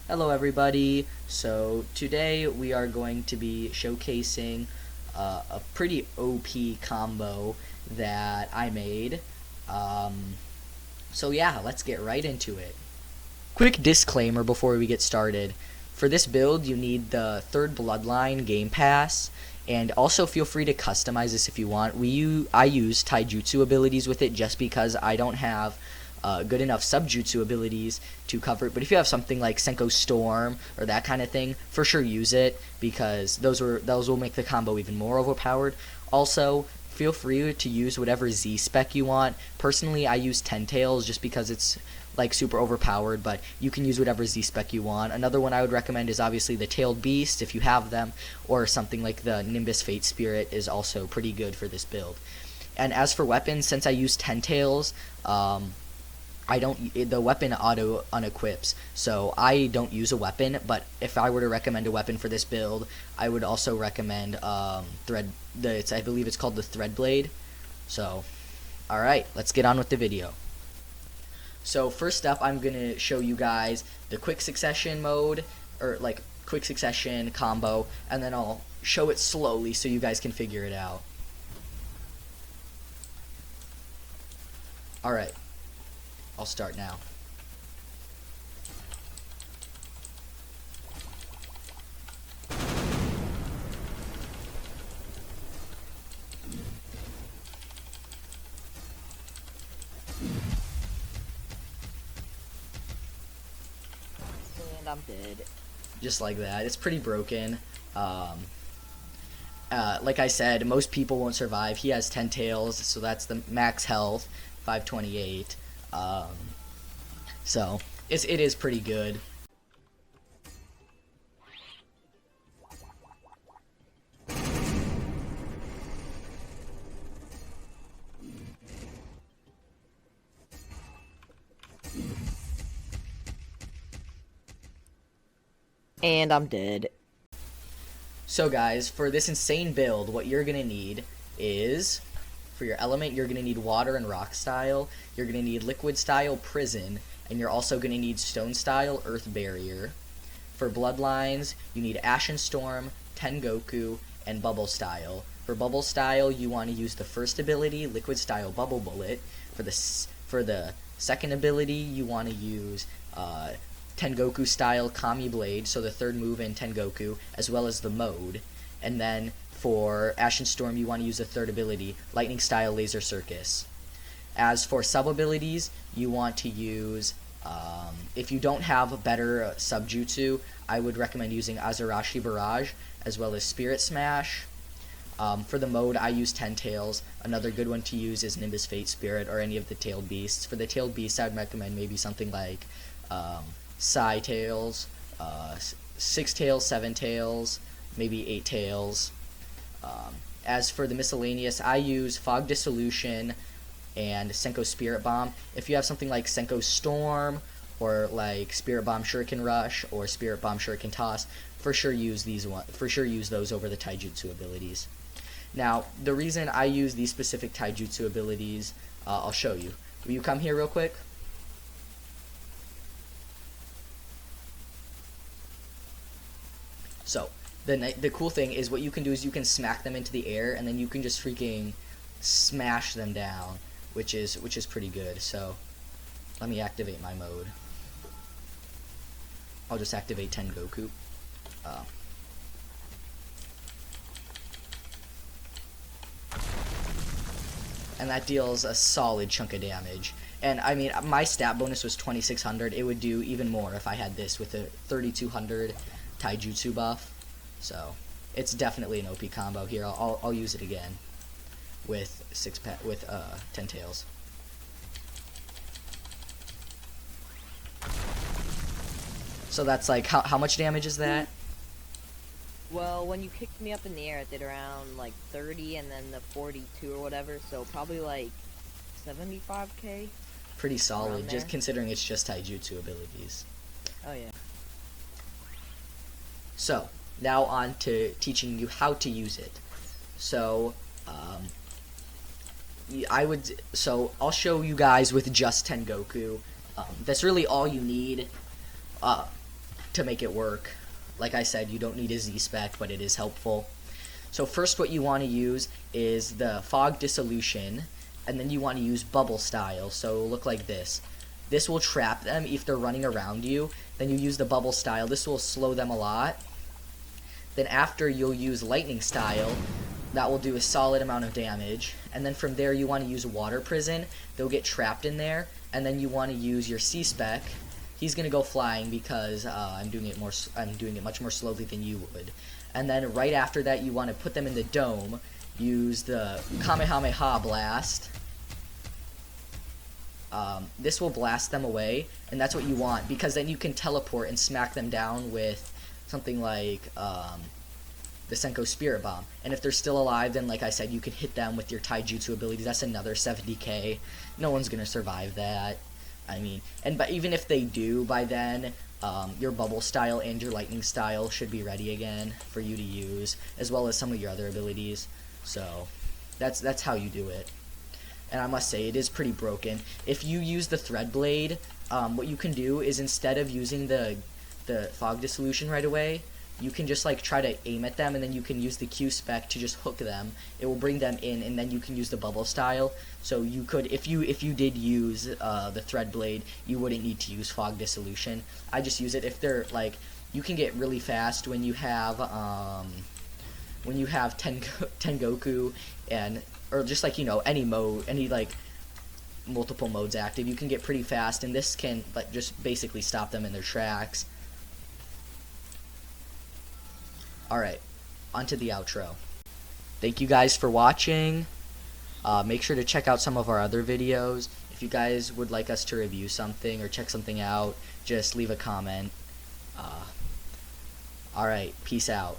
Hello everybody. So today we are going to be showcasing a pretty OP combo that I made. So yeah, let's get right into it. Quick disclaimer before we get started. For this build you need the 3rd Bloodline Game Pass, and also feel free to customize this if you want. I use taijutsu abilities with it just because I don't have good enough subjutsu abilities to cover it. But if you have something like Senko Storm or that kind of thing, for sure use it, because those will make the combo even more overpowered. Also, feel free to use whatever Z spec you want. Personally, I use Ten Tails just because it's like super overpowered, but you can use whatever Z spec you want. Another one I would recommend is obviously the Tailed Beast if you have them, or something like the Nimbus Fate Spirit is also pretty good for this build. And as for weapons, since I use Ten Tails, the weapon auto unequips, so I don't use a weapon. But if I were to recommend a weapon for this build, I would also recommend I believe it's called the Thread Blade. So, all right, let's get on with the video. So first up, I'm gonna show you guys the quick succession mode, or like quick succession combo, and then I'll show it slowly so you guys can figure it out. All right. I'll start now. And I'm dead. Just like that. It's pretty broken. Like I said, most people won't survive. He has 10 tails, so that's the max health, 528. So it is pretty good. And I'm dead. So guys, for this insane build, what you're gonna need is, for your element, you're gonna need water and rock style. You're gonna need liquid style prison, and you're also gonna need stone style earth barrier. For bloodlines, you need Ashen Storm, Tengoku, and bubble style. For bubble style, you want to use the first ability, liquid style bubble bullet. For the second ability, you want to use Tengoku style Kami Blade, so the 3rd move in Tengoku, as well as the mode. And then for Ashen Storm, you want to use the 3rd ability, lightning style Laser Circus. As for sub abilities, you want to use, if you don't have better subjutsu, I would recommend using Azarashi Barrage, as well as Spirit Smash. For the mode, I use Ten Tails. Another good one to use is Nimbus Fate Spirit, or any of the Tailed Beasts. For the Tailed Beasts, I would recommend maybe something like Psy Tails, 6 Tails, 7 Tails, maybe 8 Tails. As for the miscellaneous, I use Fog Dissolution and Senko Spirit Bomb. If you have something like Senko Storm, or like Spirit Bomb Shuriken Rush, or Spirit Bomb Shuriken Toss, for sure use those over the taijutsu abilities. Now, the reason I use these specific taijutsu abilities, I'll show you. Will you come here real quick? So, the cool thing is what you can do is you can smack them into the air, and then you can just freaking smash them down, which is pretty good. So, let me activate my mode. I'll just activate Tengoku. And that deals a solid chunk of damage. And I mean, my stat bonus was 2600. It would do even more if I had this with a 3200 taijutsu buff. So it's definitely an OP combo here. I'll use it again with 10 tails. So that's like, how much damage is that? Well, when you kicked me up in the air, it did around like 30 and then the 42 or whatever, so probably like 75k. Pretty solid, just considering it's just taijutsu abilities. Oh yeah. So, now on to teaching you how to use it. So, I'll show you guys with just Tengoku. That's really all you need to to make it work. Like I said, you don't need a Z-spec, but it is helpful. So first what you want to use is the fog dissolution, and then you want to use bubble style, so it'll look like this. This will trap them if they're running around you. Then you use the bubble style. This will slow them a lot. Then after, you'll use lightning style. That will do a solid amount of damage. And then from there, you want to use water prison. They'll get trapped in there. And then you want to use your C-spec. He's gonna go flying because I'm doing it much more slowly than you would. And then right after that, you want to put them in the dome. Use the Kamehameha blast. This will blast them away, and that's what you want, because then you can teleport and smack them down with something like the Senko Spirit Bomb. And if they're still alive, then like I said, you can hit them with your Taijutsu abilities. That's another 70k. No one's gonna survive that. I mean, but even if they do, by then, your bubble style and your lightning style should be ready again for you to use, as well as some of your other abilities. So that's how you do it. And I must say, it is pretty broken. If you use the thread blade, what you can do is, instead of using the fog dissolution right away, you can just like try to aim at them, and then you can use the Q spec to just hook them. It will bring them in, and then you can use the bubble style. So you could, if you did use the thread blade, you wouldn't need to use fog dissolution. I just use it if they're like, you can get really fast when you have Tengoku, and or just like, you know, any mode, any like multiple modes active, you can get pretty fast, and this can like just basically stop them in their tracks. Alright, onto the outro. Thank you guys for watching. Make sure to check out some of our other videos. If you guys would like us to review something or check something out, just leave a comment. Alright, peace out.